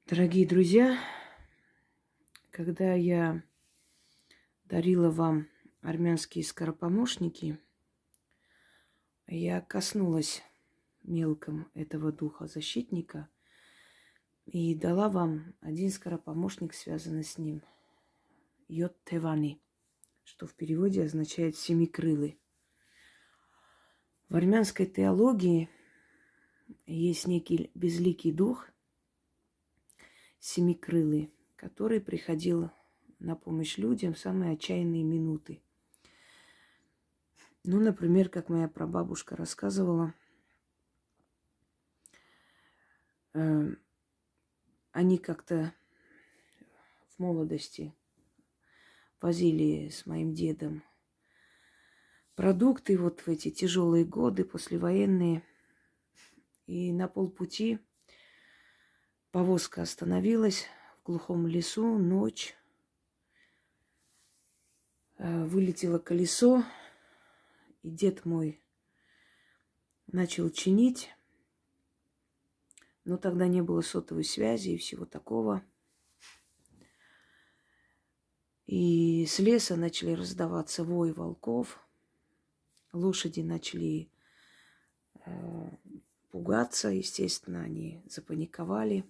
Дорогие друзья, когда я дарила вам армянские скоропомощники, я коснулась мелком этого духа защитника и дала вам один скоропомощник, связанный с ним. Йод Тевани, что в переводе означает «семикрылый». В армянской теологии есть некий безликий дух, семикрылый, который приходил на помощь людям в самые отчаянные минуты. Ну, например, как моя прабабушка рассказывала, они как-то в молодости возили с моим дедом продукты вот в эти тяжелые годы, послевоенные. И на полпути повозка остановилась в глухом лесу, ночь. Вылетело колесо, и дед мой начал чинить. Но тогда не было сотовой связи и всего такого. И с леса начали раздаваться вой волков. Лошади начали пугаться, естественно, они запаниковали.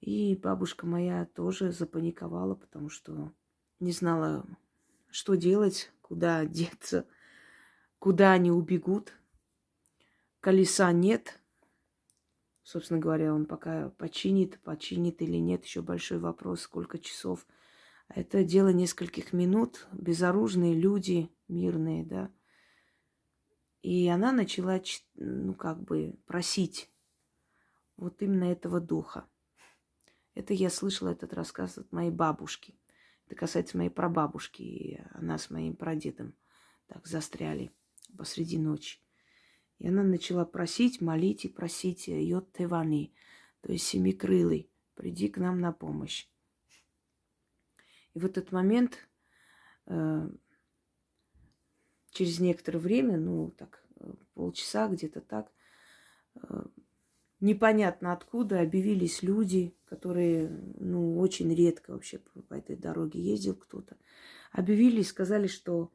И бабушка моя тоже запаниковала, потому что не знала, что делать, куда деться, куда они убегут. Колеса нет. Собственно говоря, он пока починит или нет, еще большой вопрос, сколько часов. Это дело нескольких минут, безоружные люди, мирные, да. И она начала, просить вот именно этого духа. Это я слышала этот рассказ от моей бабушки. Это касается моей прабабушки. И она с моим прадедом так застряли посреди ночи. И она начала просить, молить и просить Йод Тевани, то есть семикрылый, приди к нам на помощь. И в этот момент, через некоторое время, полчаса где-то так, непонятно откуда объявились люди, которые, очень редко вообще по этой дороге ездил кто-то. Объявились, сказали, что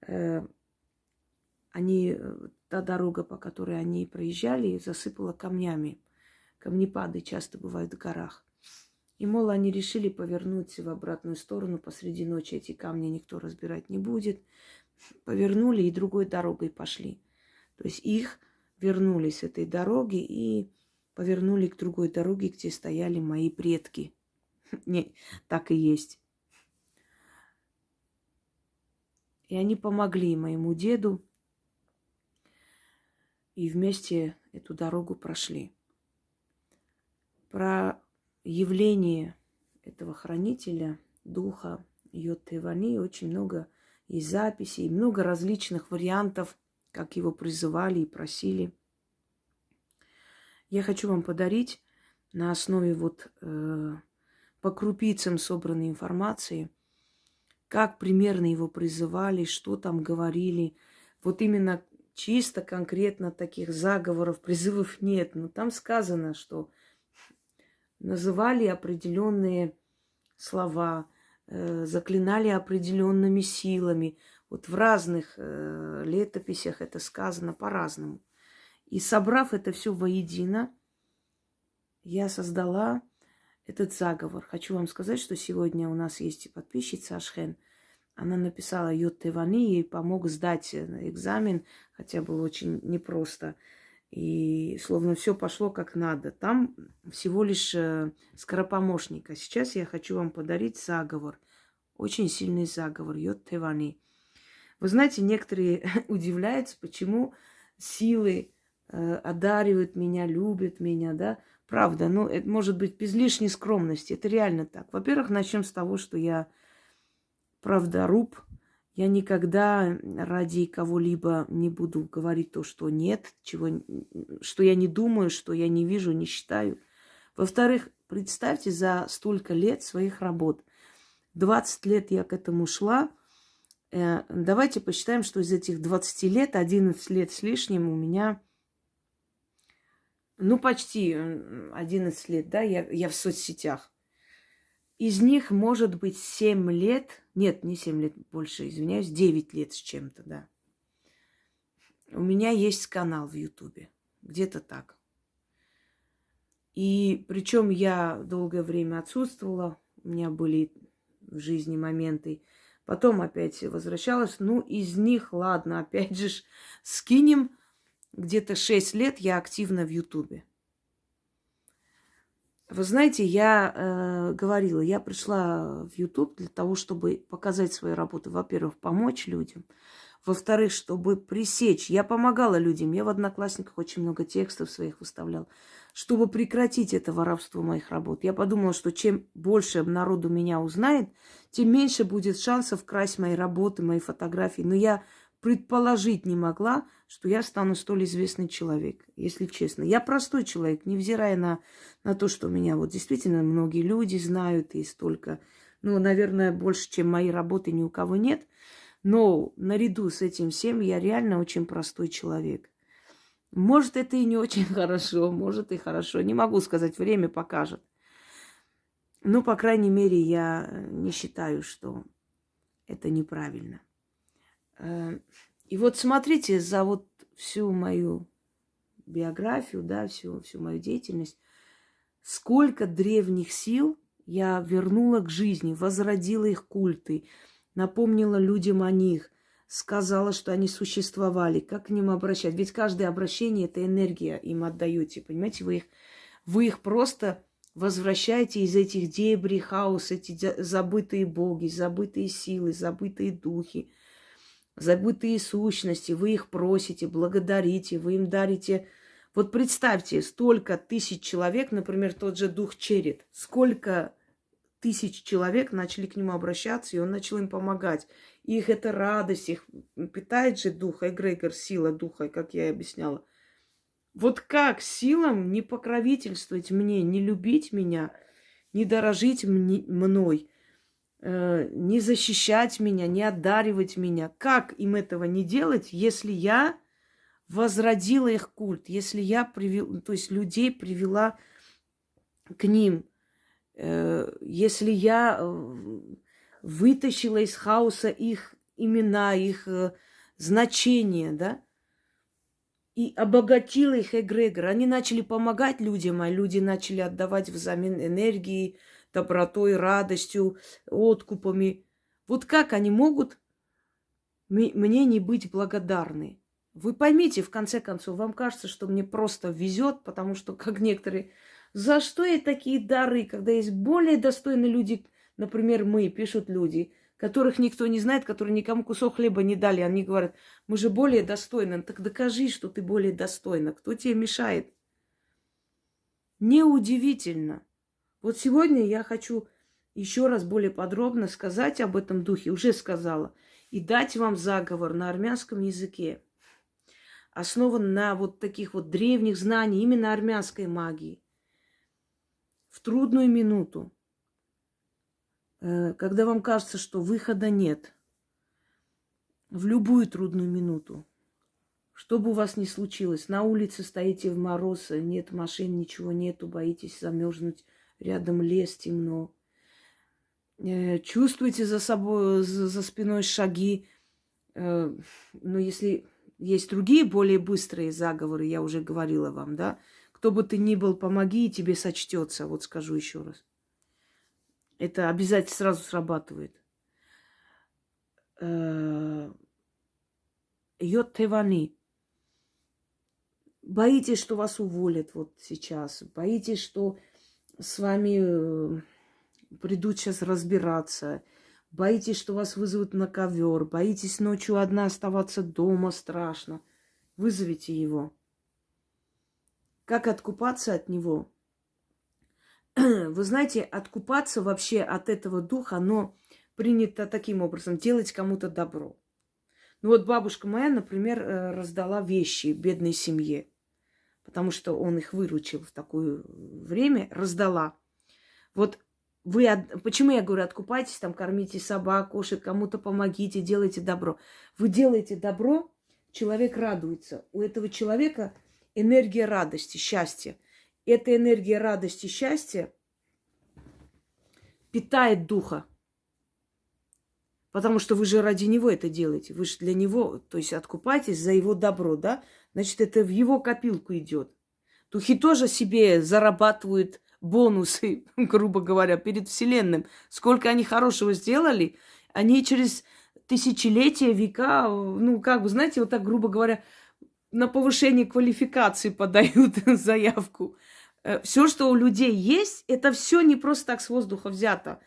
та дорога, по которой они проезжали, засыпала камнями. Камнепады часто бывают в горах. И, мол, они решили повернуть в обратную сторону. Посреди ночи эти камни никто разбирать не будет. Повернули и другой дорогой пошли. То есть их вернули с этой дороги и повернули к другой дороге, где стояли мои предки. Не, так и есть. И они помогли моему деду. И вместе эту дорогу прошли. Про явление этого хранителя, духа Йод Тевани, очень много есть записей, много различных вариантов, как его призывали и просили. Я хочу вам подарить на основе по крупицам собранной информации, как примерно его призывали, что там говорили. Вот именно чисто конкретно таких заговоров, призывов нет. Но там сказано, что называли определенные слова, заклинали определенными силами. Вот в разных летописях это сказано по-разному. И собрав это все воедино, я создала этот заговор. Хочу вам сказать, что сегодня у нас есть подписчица Ашхен. Она написала Йод Тевани, ей помог сдать экзамен, хотя было очень непросто. И словно все пошло как надо. Там всего лишь скоропомощник. А сейчас я хочу вам подарить заговор. Очень сильный заговор. Йод Тевани. Вы знаете, некоторые удивляются, почему силы одаривают меня, любят меня, да? Правда, это может быть без лишней скромности. Это реально так. Во-первых, начнем с того, что я правдоруб. Я никогда ради кого-либо не буду говорить то, что нет, что я не думаю, что я не вижу, не считаю. Во-вторых, представьте за столько лет своих работ. 20 лет я к этому шла. Давайте посчитаем, что из этих 20 лет, 11 лет с лишним у меня ну, почти 11 лет, да, я в соцсетях. Из них, может быть, 7 лет, нет, не 7 лет, больше, извиняюсь, 9 лет с чем-то, да. У меня есть канал в Ютубе, где-то так. И причем я долгое время отсутствовала, у меня были в жизни моменты. Потом опять возвращалась. Ну, из них, ладно, опять же, скинем. Где-то 6 лет я активна в Ютубе. Вы знаете, я говорила, я пришла в Ютуб для того, чтобы показать свои работы. Во-первых, помочь людям. Во-вторых, чтобы пресечь. Я помогала людям. Я в Одноклассниках очень много текстов своих выставляла. Чтобы прекратить это воровство моих работ. Я подумала, что чем больше народу меня узнает, тем меньше будет шансов красть мои работы, мои фотографии. Но я предположить не могла, что я стану столь известный человек, если честно. Я простой человек, невзирая на то, что меня вот действительно многие люди знают и столько, ну, наверное, больше, чем мои работы, ни у кого нет. Но наряду с этим всем я реально очень простой человек. Может, это и не очень хорошо, может и хорошо. Не могу сказать, время покажет. Но, по крайней мере, я не считаю, что это неправильно. И вот смотрите, за вот всю мою биографию, да, всю мою деятельность, сколько древних сил я вернула к жизни, возродила их культы, напомнила людям о них, сказала, что они существовали, как к ним обращаться. Ведь каждое обращение – это энергия им отдаете, понимаете? Вы их просто возвращаете из этих дебрей, хаоса, эти забытые боги, забытые силы, забытые духи, забытые сущности. Вы их просите, благодарите, вы им дарите. Вот представьте, столько тысяч человек, например, тот же дух Черет, сколько тысяч человек начали к нему обращаться, и он начал им помогать. Их это радость, их питает же дух, эгрегор, сила духа, как я и объясняла. Вот как силам не покровительствовать мне, не любить меня, не дорожить мной, не защищать меня, не одаривать меня? Как им этого не делать, если я возродила их культ, если я привела, то есть людей привела к ним, если я вытащила из хаоса их имена, их значения, да, и обогатила их эгрегор. Они начали помогать людям, а люди начали отдавать взамен энергией, добротой, радостью, откупами. Вот как они могут мне не быть благодарны? Вы поймите, в конце концов, вам кажется, что мне просто везет, потому что, как некоторые, за что я такие дары, когда есть более достойные люди, например, мы, пишут люди, которых никто не знает, которые никому кусок хлеба не дали. Они говорят, мы же более достойны. Так докажи, что ты более достойна. Кто тебе мешает? Неудивительно. Вот сегодня я хочу еще раз более подробно сказать об этом духе. Уже сказала. И дать вам заговор на армянском языке. Основан на вот таких вот древних знаниях, именно армянской магии. В трудную минуту, когда вам кажется, что выхода нет, в любую трудную минуту, что бы у вас ни случилось, на улице стоите в мороз, нет машин, ничего нету, боитесь замерзнуть, рядом лес, темно, чувствуете за собой, за спиной шаги, но если есть другие, более быстрые заговоры, я уже говорила вам, да, кто бы ты ни был, помоги, и тебе сочтется, вот скажу еще раз. Это обязательно сразу срабатывает. Йод-Тевани. Боитесь, что вас уволят вот сейчас. Боитесь, что с вами придут сейчас разбираться. Боитесь, что вас вызовут на ковер. Боитесь ночью одна оставаться дома, страшно. Вызовите его. Как откупаться от него? Вы знаете, откупаться вообще от этого духа, оно принято таким образом, делать кому-то добро. Ну вот бабушка моя, например, раздала вещи бедной семье, потому что он их выручил в такое время, раздала. Вот почему я говорю, откупайтесь, там, кормите собак, кошек, кому-то помогите, делайте добро. Вы делаете добро, человек радуется. У этого человека энергия радости, счастья. Эта энергия радости, счастья питает духа. Потому что вы же ради него это делаете. Вы же для него, то есть откупаетесь за его добро, да? Значит, это в его копилку идет. Духи тоже себе зарабатывают бонусы, грубо говоря, перед Вселенным. Сколько они хорошего сделали, они через тысячелетия, века, ну, как бы, знаете, вот так, грубо говоря, на повышение квалификации подают заявку. Все, что у людей есть, это все не просто так с воздуха взято.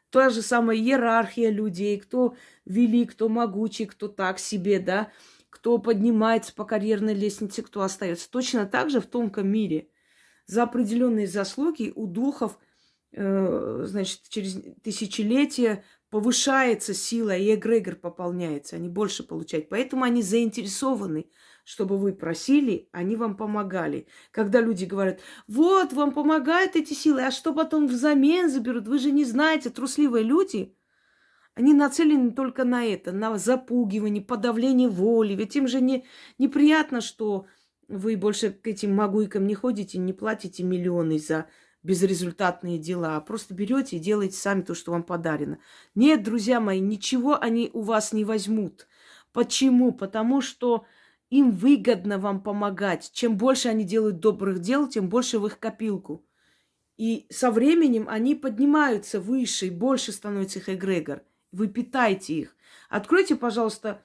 Та же самая иерархия людей, кто велик, кто могучий, кто так себе, да, кто поднимается по карьерной лестнице, кто остается. Точно так же в тонком мире. За определенные заслуги у духов, значит, через тысячелетия повышается сила, и эгрегор пополняется, они больше получают. Поэтому они заинтересованы, чтобы вы просили, они вам помогали. Когда люди говорят, вот, вам помогают эти силы, а что потом взамен заберут? Вы же не знаете, трусливые люди, они нацелены только на это, на запугивание, подавление воли. Ведь им же неприятно, что вы больше к этим могуйкам не ходите, не платите миллионы за безрезультатные дела, а просто берете и делаете сами то, что вам подарено. Нет, друзья мои, ничего они у вас не возьмут. Почему? Потому что им выгодно вам помогать. Чем больше они делают добрых дел, тем больше в их копилку. И со временем они поднимаются выше, и больше становится их эгрегор. Вы питаете их. Откройте, пожалуйста,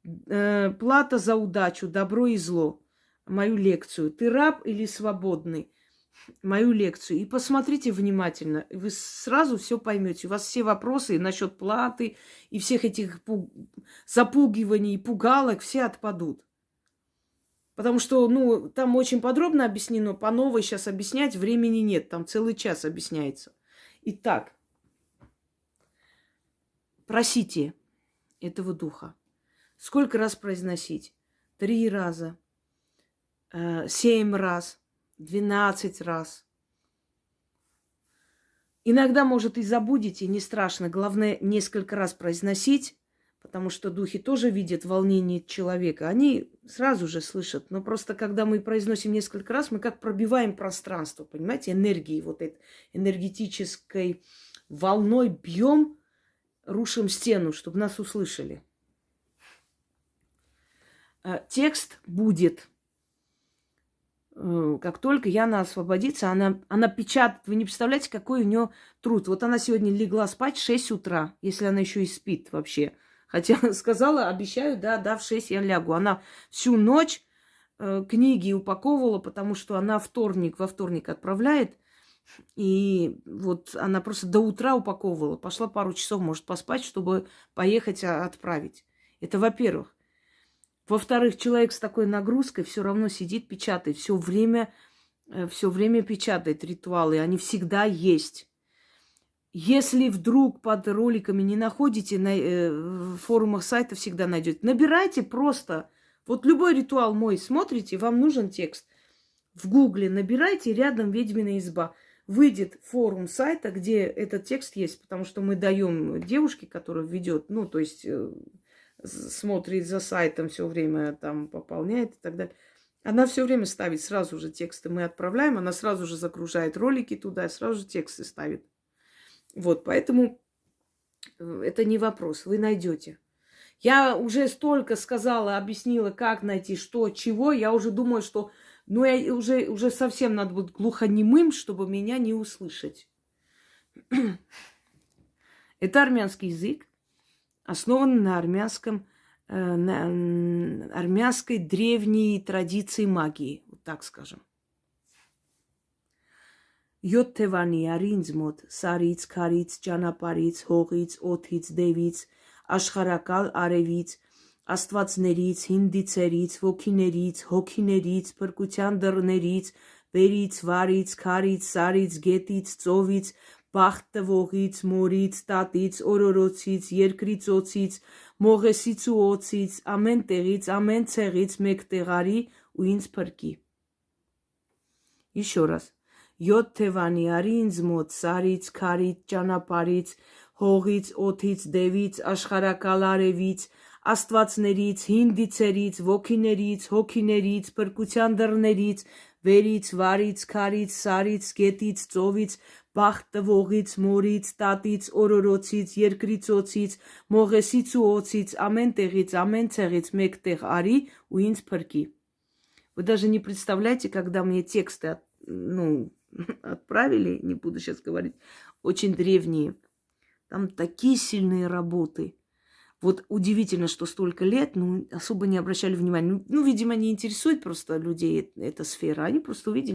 «Плата за удачу. Добро и зло». Мою лекцию. «Ты раб или свободный?» Мою лекцию. И посмотрите внимательно. Вы сразу все поймете. У вас все вопросы насчет платы и всех этих запугиваний и пугалок все отпадут. Потому что, ну, там очень подробно объяснено. По новой сейчас объяснять времени нет. Там целый час объясняется. Итак, просите этого духа. Сколько раз произносить? 3 раза, 7 раз, 12 раз. Иногда, может, и забудете, не страшно. Главное, несколько раз произносить, потому что духи тоже видят волнение человека. Они сразу же слышат. Но просто, когда мы произносим несколько раз, мы как пробиваем пространство, понимаете, энергией, вот этой энергетической волной бьем, рушим стену, чтобы нас услышали. Текст будет. Как только Яна освободится, она печатает. Вы не представляете, какой у нее труд. Вот она сегодня легла спать в 6 утра, если она еще и спит вообще. Хотя сказала, обещаю, да, в 6 я лягу. Она всю ночь книги упаковывала, потому что она во вторник отправляет. И вот она просто до утра упаковывала. Пошла пару часов, может, поспать, чтобы поехать отправить. Это во-первых. Во-вторых, человек с такой нагрузкой все равно сидит, печатает. Все время печатает ритуалы. Они всегда есть. Если вдруг под роликами не находите, в форумах сайта всегда найдете. Набирайте просто. Вот любой ритуал мой смотрите, вам нужен текст. В гугле набирайте, рядом «Ведьмина изба». Выйдет форум сайта, где этот текст есть. Потому что мы даем девушке, которая ведет, ну, то есть смотрит за сайтом все время, там пополняет и так далее. Она все время ставит сразу же тексты. Мы отправляем, она сразу же загружает ролики туда, сразу же тексты ставит. Вот, поэтому это не вопрос, вы найдете. Я уже столько сказала, объяснила, как найти, что, чего. Я уже думаю, что я уже совсем надо быть глухонемым, чтобы меня не услышать. Это армянский язык, основан на армянской древней традиции магии, вот так скажем. Յոթ թևանի արինձ մոտ սարից, քարից, ճանապարից, հողից, օդից, դևից, աշխարհակալ արևից, աստվածներից, հինդիցերից, ոգիներից, հոգիներից, փրկության դռներից, վերից, վարից, քարից, սարից, գետից, ծովից, բախտ տվողից, մորից, տատից, օրորոցից, երկրից օծից, մողեսից ու օծից, ամեն տեղից, ամեն ցեղից մեկ տեղարի ու ինձ փրկի։ Еще раз. Յոթ թևանի արի ինձ մոտ սարից, քարից, ճանապարից, հողից, օդից, դևից, աշխարհակալ արևից, աստվածներից, հինդիցերից, ոգիներից, հոգիներից, փրկության դռներից, վերից, վարից, քարից, սարից, գետից, ծովից, բախ տվողից, մորից, տատից, օրորոցից, երկրի ծոցից, մողեսից ու օծից, ամեն տեղից, ամեն ցեղից մեկտեղ արի ու ինձ փրկի։ Вы даже не представляете, когда мне тексты отправили, не буду сейчас говорить, очень древние. Там такие сильные работы. Вот удивительно, что столько лет, особо не обращали внимания. Видимо, не интересует просто людей эта сфера. Они просто увидели.